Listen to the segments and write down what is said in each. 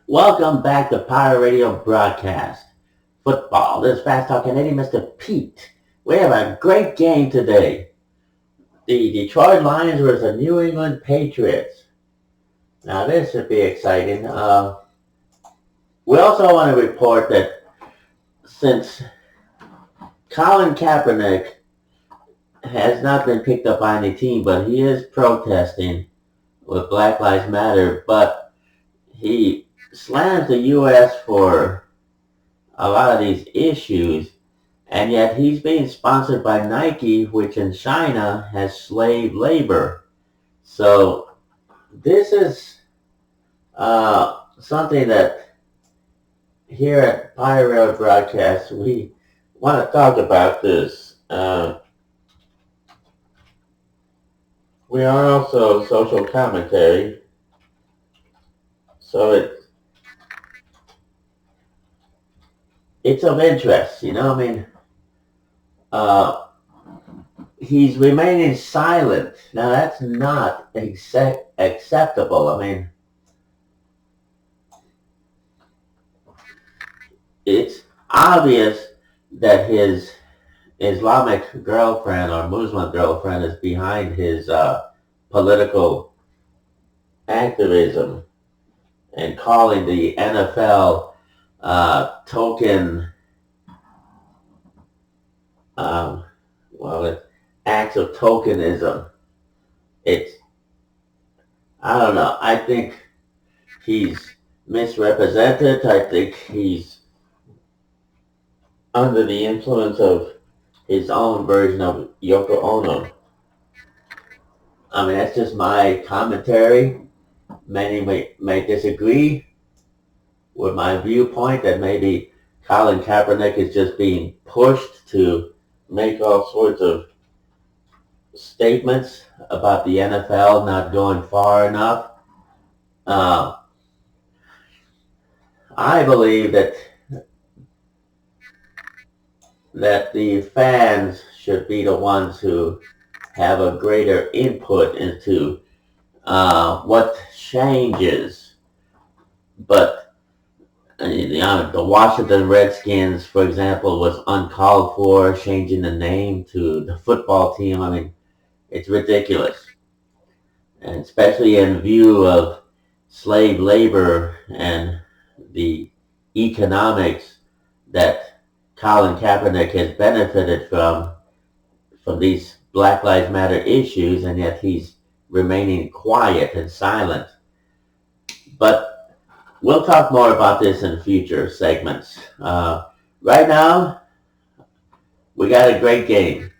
Welcome back to Pirate Radio Broadcast. Football. This is Fast Talk Canadian, Mr. Pete. We have a great game today. The Detroit Lions versus the New England Patriots. Now this should be exciting. We also want to report that since Colin Kaepernick has not been picked up by any team, but he is protesting with Black Lives Matter, but he slams the U.S. for a lot of these issues, and yet he's being sponsored by Nike, which in China has slave labor. So this is something that here at Pirate Radio Broadcast we want to talk about this. We are also social commentary, so it's of interest, he's remaining silent. Now that's not acceptable. It's obvious that his Islamic girlfriend or Muslim girlfriend is behind his political activism and calling the NFL token, acts of tokenism. I don't know. I think he's misrepresented. I think he's under the influence of his own version of Yoko Ono. That's just my commentary. Many may disagree with my viewpoint that maybe Colin Kaepernick is just being pushed to make all sorts of statements about the NFL not going far enough. I believe that the fans should be the ones who have a greater input into what changes. But the Washington Redskins, for example, was uncalled for, changing the name to the football team. It's ridiculous. And especially in view of slave labor and the economics that Colin Kaepernick has benefited from these Black Lives Matter issues, and yet he's remaining quiet and silent. But we'll talk more about this in future segments. Right now, we got a great game.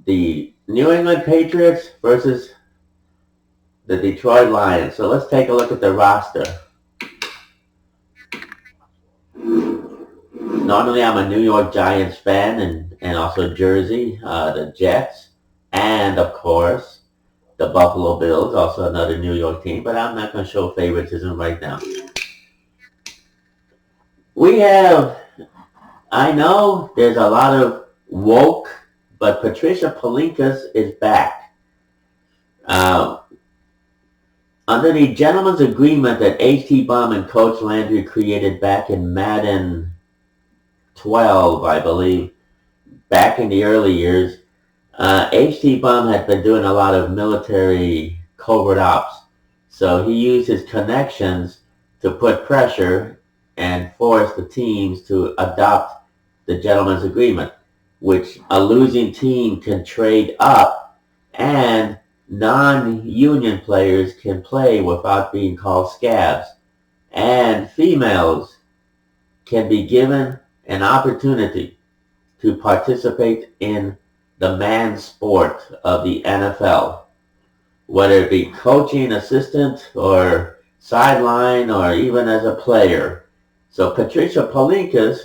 The New England Patriots versus the Detroit Lions. So let's take a look at the roster. Normally, I'm a New York Giants fan and also Jersey, the Jets, and of course, the Buffalo Bills, also another New York team, but I'm not going to show favoritism right now. I know there's a lot of woke, but Patricia Palinkas is back. Under the gentleman's agreement that H.T. Baum and Coach Landry created back in Madden 12, I believe, back in the early years, H.T. Baum had been doing a lot of military covert ops. So he used his connections to put pressure and force the teams to adopt the gentleman's agreement, which a losing team can trade up and non-union players can play without being called scabs. And females can be given an opportunity to participate in the man sport of the NFL, whether it be coaching assistant or sideline or even as a player. So Patricia Palinkas,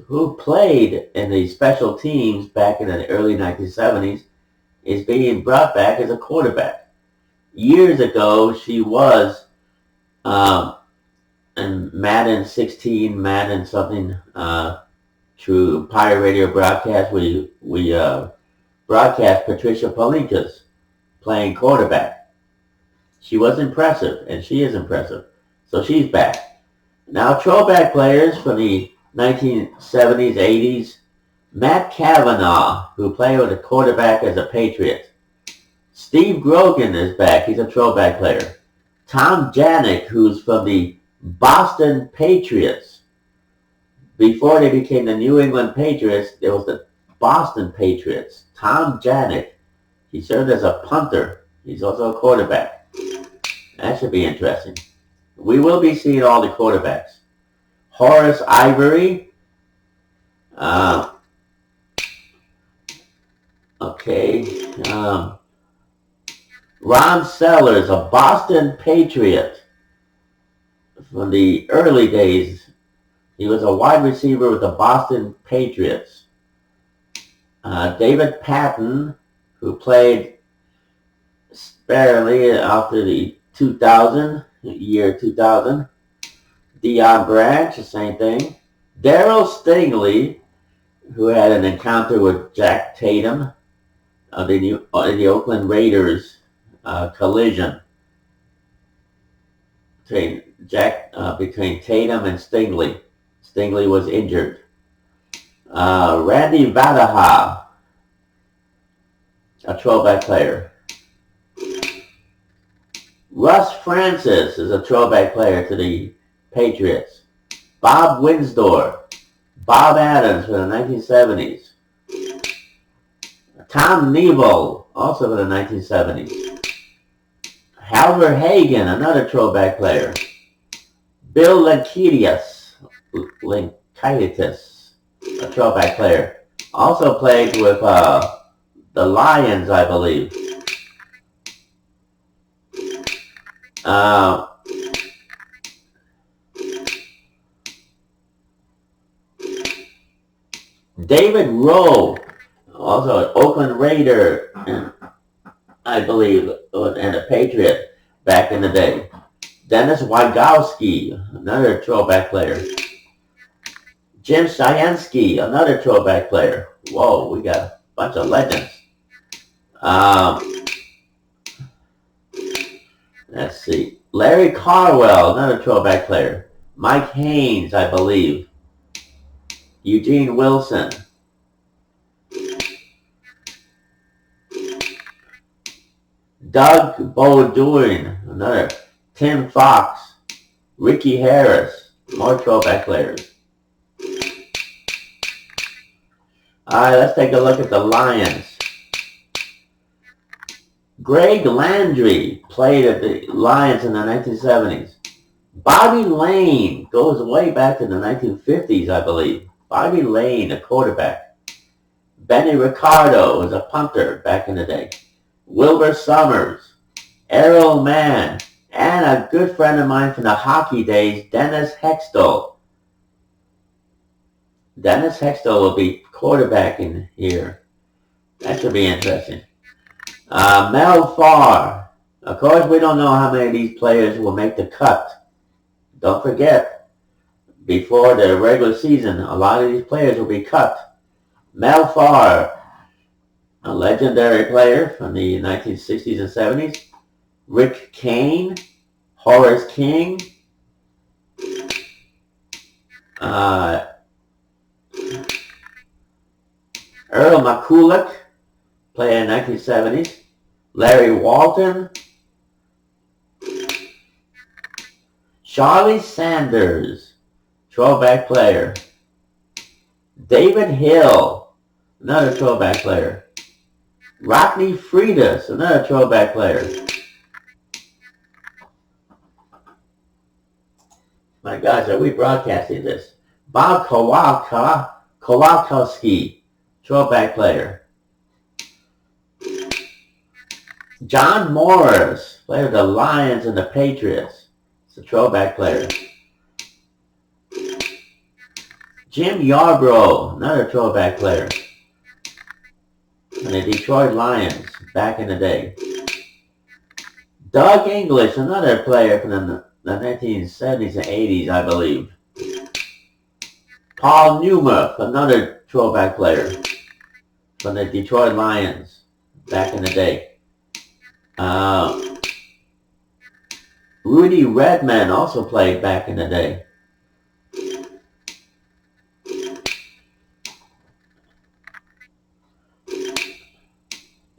who played in the special teams back in the early 1970s, is being brought back as a quarterback. Years ago, she was in Madden 16, Madden something, through Pirate Radio Broadcast. We broadcast Patricia Palinkas playing quarterback. She was impressive, and she is impressive. So she's back. Now, throwback players from the 1970s, 80s. Matt Cavanaugh, who played with a quarterback as a Patriot. Steve Grogan is back. He's a throwback player. Tom Janik, who's from the Boston Patriots. Before they became the New England Patriots, there was the Boston Patriots. Tom Janik. He served as a punter. He's also a quarterback. That should be interesting. We will be seeing all the quarterbacks. Horace Ivory. Ron Sellers, a Boston Patriot from the early days. He was a wide receiver with the Boston Patriots. David Patton, who played sparingly after the year 2000. Deion Branch, the same thing. Darryl Stingley, who had an encounter with Jack Tatum of the Oakland Raiders collision between Tatum and Stingley. Stingley was injured. Randy Vadaha, a throwback player. Russ Francis is a throwback player to the Patriots. Bob Winsdor. Bob Adams for the 1970s. Tom Neville, also for the 1970s. Halver Hagen, another throwback player. Bill Lankaitis, a throwback player. Also played with the Lions, I believe. David Rowe, also an Oakland Raider, I believe, and a Patriot back in the day. Dennis Wygowski, another throwback player. Jim Shayansky, another throwback player. Whoa, we got a bunch of legends. Let's see. Larry Carwell, another throwback player. Mike Haynes, I believe. Eugene Wilson. Doug Bowdoin, another. Tim Fox. Ricky Harris, more throwback players. Alright, let's take a look at the Lions. Greg Landry played at the Lions in the 1970s. Bobby Lane goes way back to the 1950s, I believe. Bobby Lane, a quarterback. Benny Ricardo was a punter back in the day. Wilbur Summers, Errol Mann, and a good friend of mine from the hockey days, Dennis Hextall. Dennis Hextall will be quarterbacking here. That should be interesting. Mel Farr. Of course, we don't know how many of these players will make the cut. Don't forget, before the regular season, a lot of these players will be cut. Mel Farr, a legendary player from the 1960s and 70s. Rick Kane, Horace King, Earl McCulloch, played in the 1970s. Larry Walton, Charlie Sanders, throwback player. David Hill, another throwback player. Rodney Freitas, another throwback player. My gosh, are we broadcasting this? Bob Kowalkowski, throwback player. John Morris, played with the Lions and the Patriots. It's a throwback player. Jim Yarbrough, another throwback player. And the Detroit Lions, back in the day. Doug English, another player from the 1970s and 80s, I believe. Paul Newmuth, another throwback player from the Detroit Lions, back in the day. Rudy Redman also played back in the day.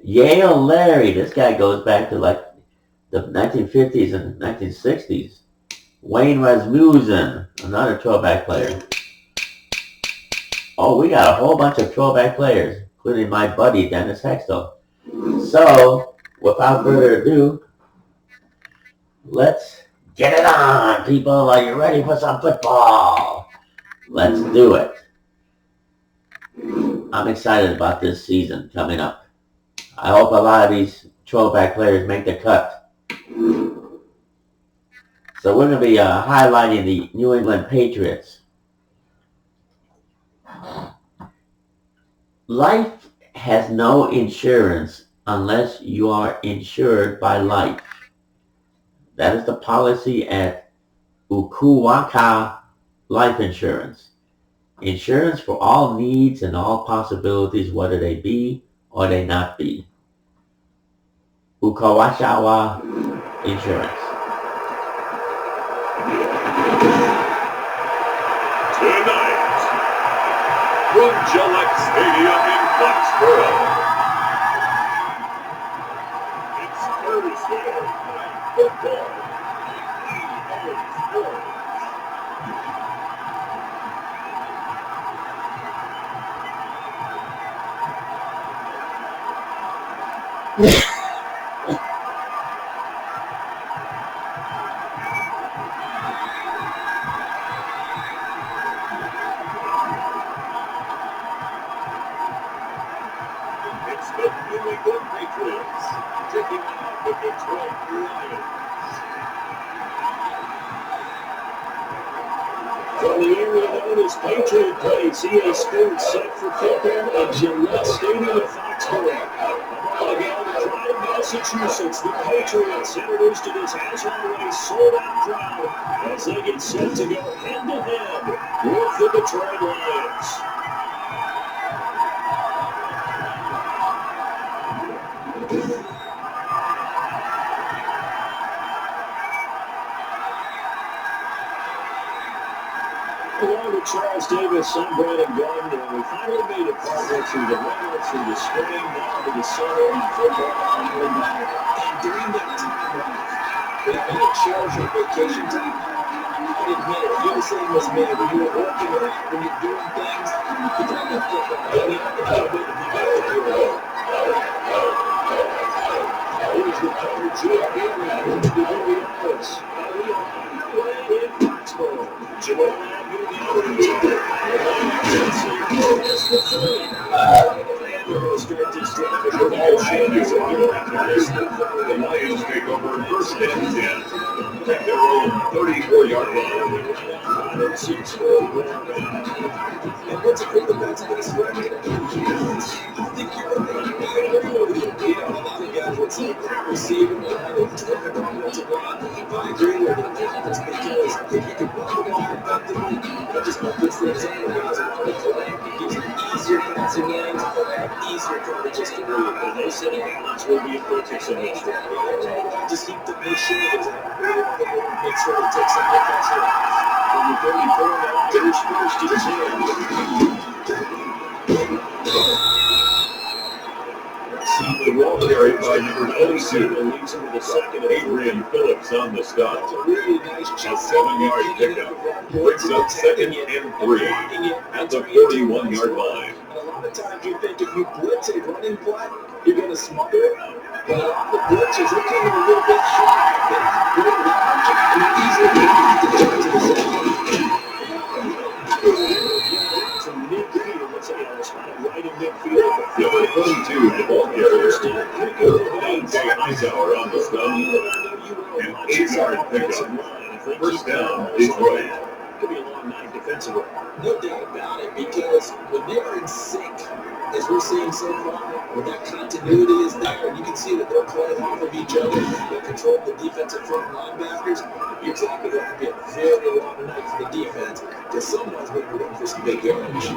Yale Larry. This guy goes back to like the 1950s and 1960s. Wayne Rasmussen, another throwback player. Oh, we got a whole bunch of throwback players, including my buddy Dennis Hextall. So, without further ado, let's get it on, people. Are you ready for some football? Let's do it. I'm excited about this season coming up. I hope a lot of these throwback players make the cut. So we're going to be highlighting the New England Patriots. Life has no insurance unless you are insured by life. That is the policy at Ukuwaka Life Insurance. Insurance for all needs and all possibilities, whether they be or they not be. Ukawashawa Insurance. Tonight, from Gillette Stadium in Foxborough, it's Thursday Night Football. It's the New England Patriots taking on the Detroit Lions. From the area known as Patriot Place, EA Sports set for kickoff at Gillette Stadium in Foxborough. Again, Pride, Massachusetts, the Patriots introduced to this has-already sold-out crowd as they get set to go hand-to-hand with the Detroit Lions. Along with Charles Davis, I'm Brandon Gardner, and we finally made it partway through the winter, through the spring, now to the summer, and football finally back. And during that time off, when it shows your vacation time, I admit it, you're the same as me. When you're working or when you're doing things, you kind of get a little bit of the back of your head. Here's the coverage of the Patriots. We are underway in Foxborough. Joel the Lions take over first and 10 at their own 34-yard line. And what's a quarterback to this record? I think you're right. What's like receiving the offensive line? I agree with it. It's because I think you can run the ball effectively. But just not puts things on the guys around the play. It gives you easier passing lanes and easier coverages to move. And those setting balance will be a focus in this one. Just keep the mission. Make sure to take some of the pressure off. When you're 34 now, there's first and 10. The ball carried by number 22, leads into the second. Adrian Phillips on the stop. A really nice chance. A 7-yard pickup. Brings up second and 3 at the 41-yard line. And a lot of times you think if you blitz a running play, you're going to smother it. But a lot of the blitzes, they came in a little bit short. They have great leverage and easily get to the second. Number 22, the ball carrier. Jay Hightower on the stop. An 8-yard pickup. First down, Detroit. Could be a long night defensively. No doubt about it, because when they are in sync, as we're seeing so far, when that continuity is there, and you can see that they're playing off of each other, they control the defensive front linebackers, you're talking about to be a very long night for the defense, because someone's going to be looking for some big yardage.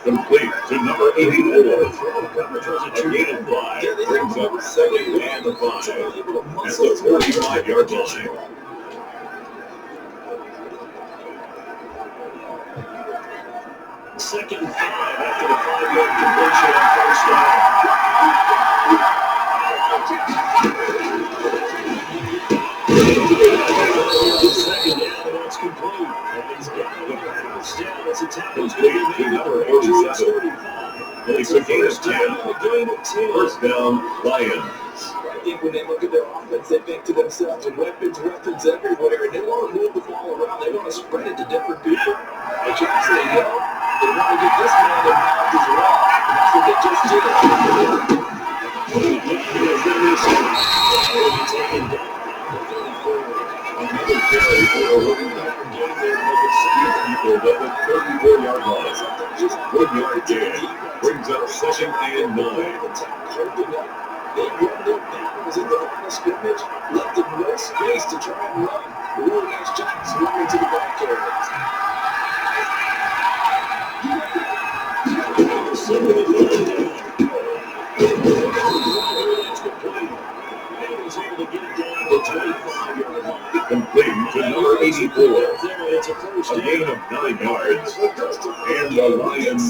Complete to number 84. A gain of 5 brings up second and 5 at the 45-yard line. Second 5 after the 5-yard completion on first down. Second down, and it's complete. And he's got the first down. It's a tackle. It's going to be made number 47. It's a gain of 10. First down, Lions. I think when they look at their offense, they think to themselves, weapons everywhere, and they want to move the ball around. They want to spread it to different people. But you actually know they want to get this man involved as well. And that's what they just did. Another carry for a running back gain there to make it 6 people at the 34-yard line. 1 yard gain brings up second and 9. They run their battles in the line of scrimmage, left them no space to try and run. Really nice job running to the back areas. Complete to number 84. A gain of 9 yards. And the Lions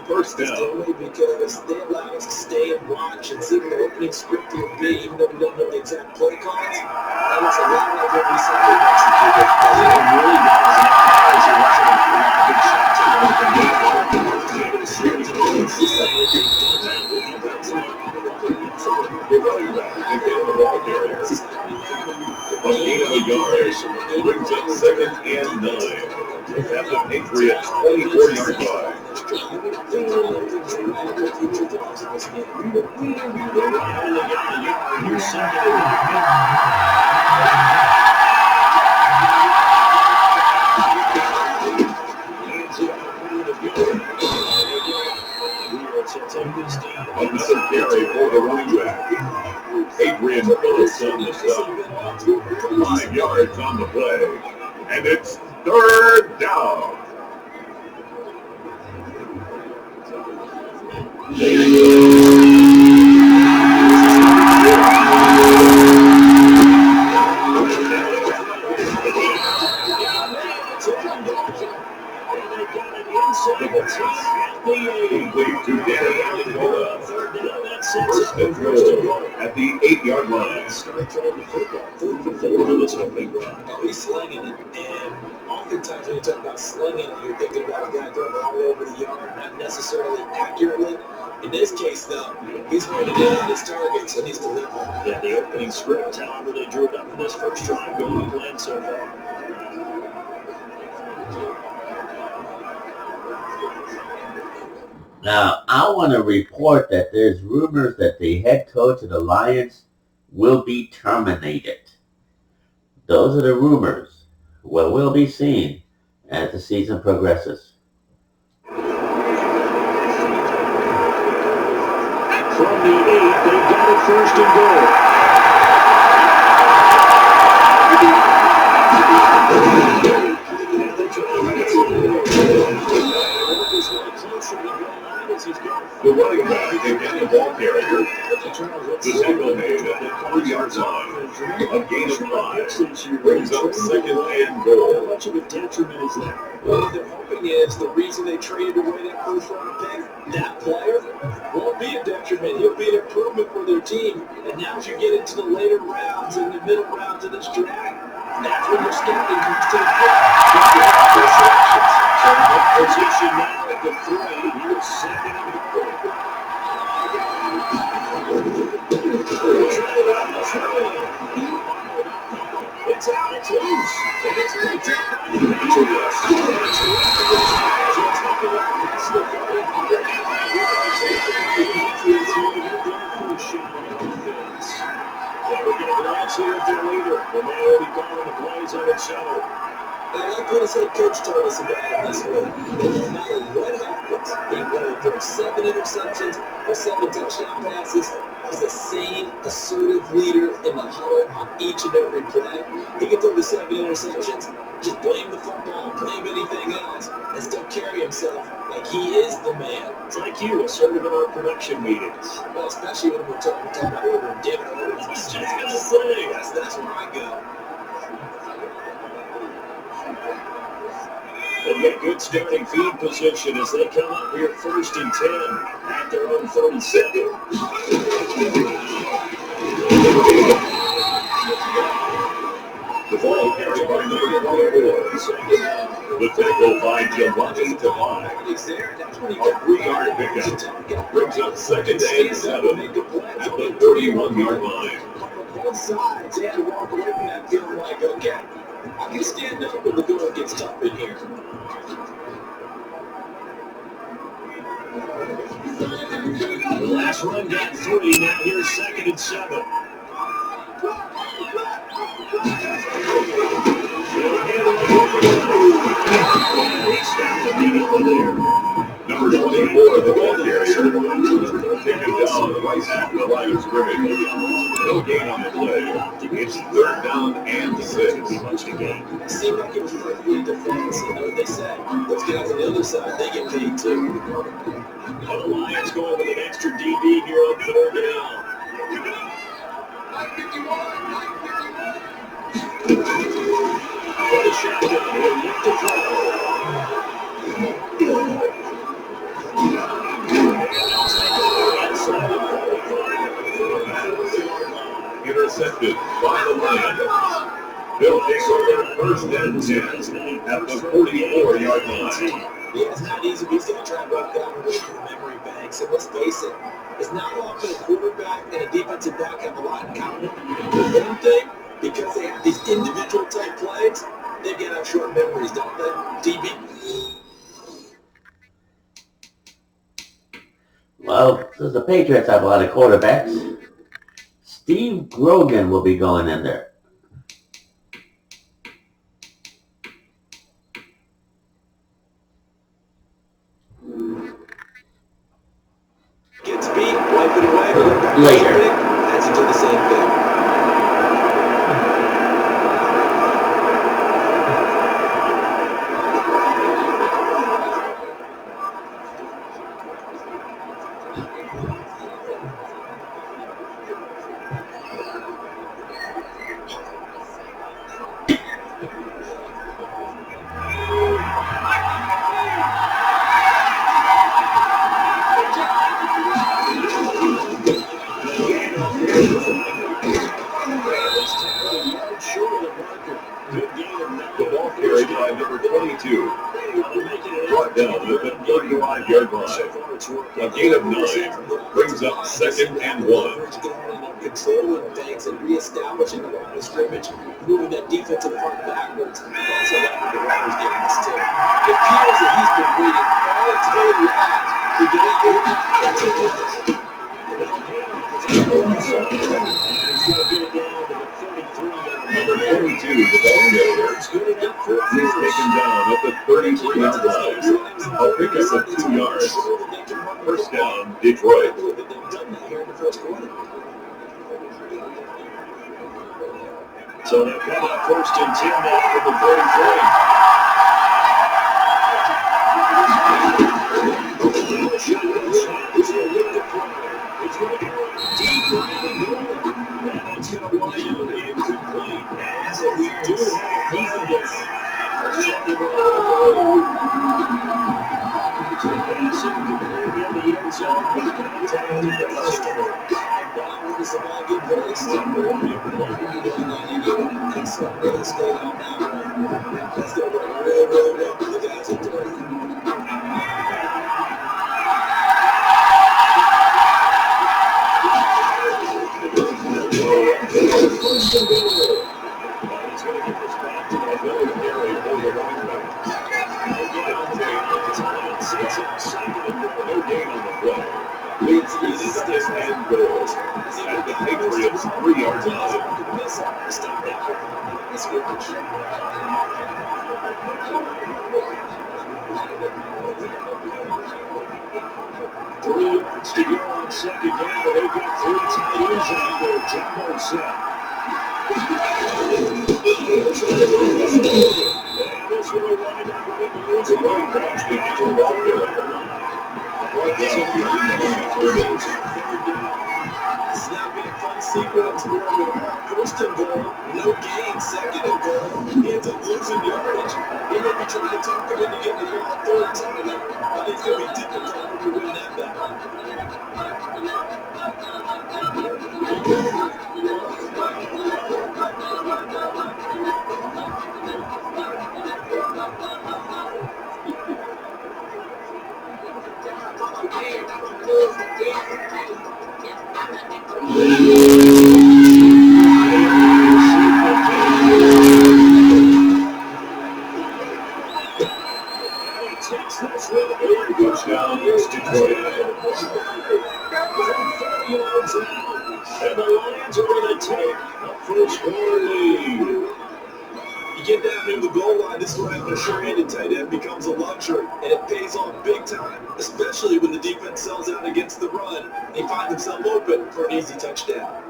first down. Because they allow us to stay and watch and see what the opening script will be, even though we don't know the exact play calls. That looks a lot like what we saw we executed. It really does. Big shots to the running back again, the ball carrier. A gain of a yard brings up second and 9 at the Patriots 24-yard line. Another carry for the running back. Adrian Phillips on the stop. 5 yards on the play. And it's third down. Complete to Danny Amendola. First and goal at the 8-yard line. Start throwing the football. 4 for 4 for this opening run. He's slinging it, and oftentimes when you talk about slinging it, you're thinking about a guy throwing all over the yard, not necessarily accurately. In this case, though, he's going to get on his targets, and he's delivering. Yeah, the opening script, however they drew it up in this first drive, going to plan so far. Now, I want to report that there's rumors that the head coach of the Lions will be terminated. Those are the rumors. Well, we'll be seen as the season progresses. From the 8, they got it first and goal. The running back again, the ball carrier. The single made at the 3-yard line. A gain of 5 brings up second and goal. How much of a detriment is that? Well, what they're hoping is the reason they traded away that first round pick, that player, won't be a detriment. He'll be an improvement for their team. And now as you get into the later rounds and the middle rounds of this draft, that's when your scouting comes to the Position now at the 3. Here's second and goal. It's out. It's loose. And it's going to take Patriots. Here at their leader, the man will be calling the plays on its center. I like what his head coach told us about him this week. No matter what happens, whether he throws 7 interceptions or 7 touchdown passes, he's the same assertive leader in the huddle on each and every play. He can throw the 7 interceptions, just blame the football, blame anything else, and still carry himself himself like he is the man. It's like you, assertive in our production meetings. Well, especially when we're talking about ordering dinner. I was just going to say. That's where I go. They've got good starting field position as they come up here 1st and 10 at their own 37. The ball carried by number 24. The tackle by Giovanni Tavai. A 3-yard pickup brings up 2nd and 7 at the 31-yard line. Both sides, they had to walk away from that feeling like, okay, I can stand up when the going gets tough in here. The last run got 3, now here's 2nd and 7. He stopped immediately there. Number 24, the ball carrier, taken down right at the line of scrimmage. No gain on the play. It's 3rd down and 6. It seemed like it was perfectly defense. You know what they say? Those guys on the other side, they get paid too. And the Lions going with an extra DB here on 3rd down. What a shotgun. He'll look to throw. Intercepted by the Lions. They'll take over 1st and 10 at the 44-yard line. Yeah, it's not easy. He's going to try to walk down away from the memory banks. And let's face it, it's not often a quarterback and a defensive back have a lot in common. The one thing, because they have these individual type plays, they've got to have short memories, don't they? DB. Well, since the Patriots have a lot of quarterbacks, Steve Grogan will be going in there. Gets beat, wipe it away. Later. Has to do the same thing. The ball carried by number 22. Brought down at the 35-yard line. A gain of 9 brings up 2nd and 1. Controlling things and reestablishing the line of scrimmage, moving that defensive front backwards. Also, letting the runners get this too. It appears that he's been waiting all day long to get out there. That's a difference. Number 22, the ball carrier, he's taken down at the 33-yard line. A pickup of 2 yards. 1st down, Detroit. So they've got a 1st and 10 now from the 33. It's going to go deep right in the middle. And it's going to wind up incomplete. As we do have defense. Second ball. Pass incomplete in the end zone. Contact in the first one. That was a ball good place. Excellent real estate on that one. That's going to work really, really well for the guys at 30. First and goal. He's going to get this back to the middle area for the running back. It's a 2nd and goal. No gain on the play. Leads is 2nd and goal at the Patriots 3-yard line. Stop that. That's good. 3 yards to go on 2nd down. They've got 3 tight ends out there. Jumbo set. And this will run It's a long pass back to Walker. This will be it's not being a fun sequence for him. First and goal, no gain. Second and goal, he ends up losing yardage. He may be trying to talk him into getting the ball third time, but it's going to be difficult to win that battle. Touchdown, it's Detroit. And the Lions are going to take a first-quarter lead. You get down near the goal line, this is where having a sure-handed tight end becomes a luxury, and it pays off big time, especially when the defense sells out against the run. They find themselves open for an easy touchdown.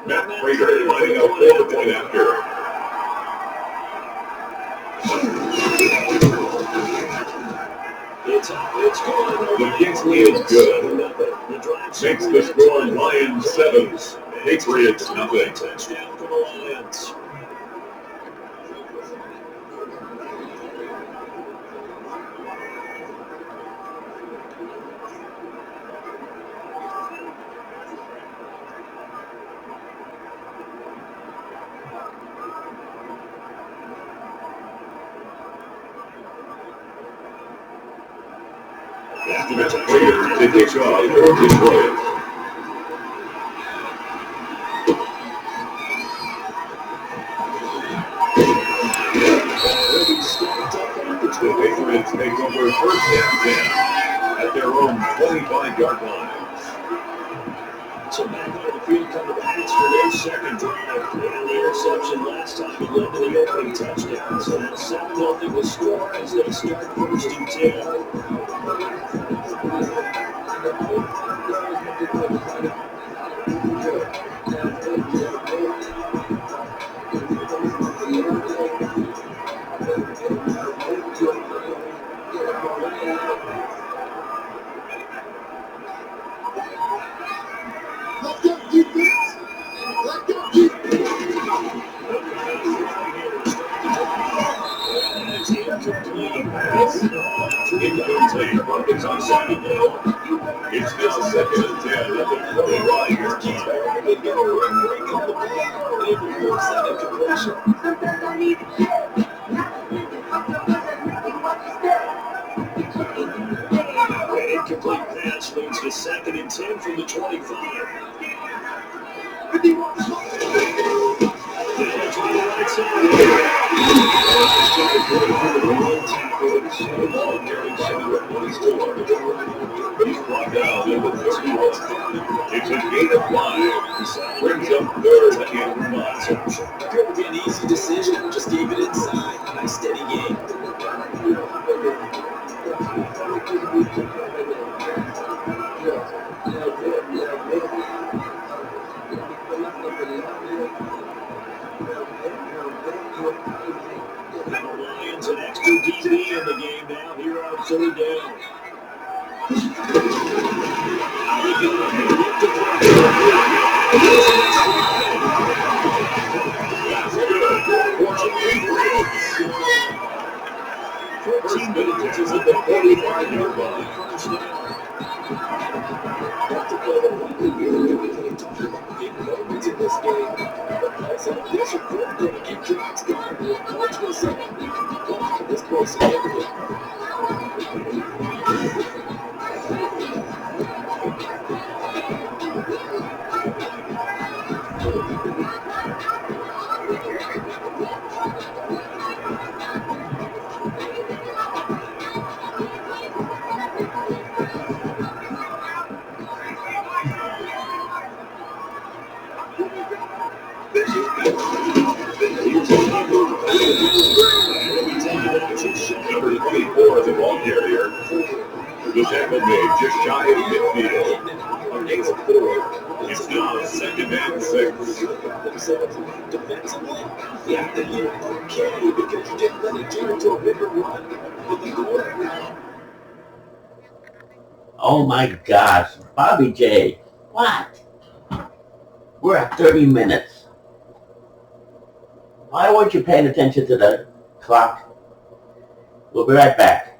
Matt Prater lining up for the point after. The kick is good. Makes the score Lions 7, Patriots nothing. Touchdown for the Lions. After Matt Prater, they take off for Detroit. The Patriots take over first and 10 at their own 25-yard line. So back on the field come the Pats for their second drive. They had the interception last time. It led to the opening touchdown. So that's 7-0 the score as they start first and 10. It's on second down. It's now second and 10 at the 25-yard line. They get a run break on the ball. They will force that incompletion. An incomplete pass leads to second and 10 from the 25. Down to the right side. He's brought down in the 31. It's a gain of 5. Brings up third and 5. Could be an easy decision. Just keep it inside. Nice steady game. Lions an extra DB in the game now here on third down. That's good. 14 minutes is at the 45-yard line. First down. Big moments in this game. But also, this is going to keep drives going. Coach will say, this place everything. Here's a number number 24 is the ball carrier. The tackle made just shy of midfield. It's now second and 6. Defensively, you have to be okay because you didn't let it turn into a bigger run with the quarterback. Oh my gosh, Bobby J. What? We're at 30 minutes. Why weren't you paying attention to the clock? We'll be right back.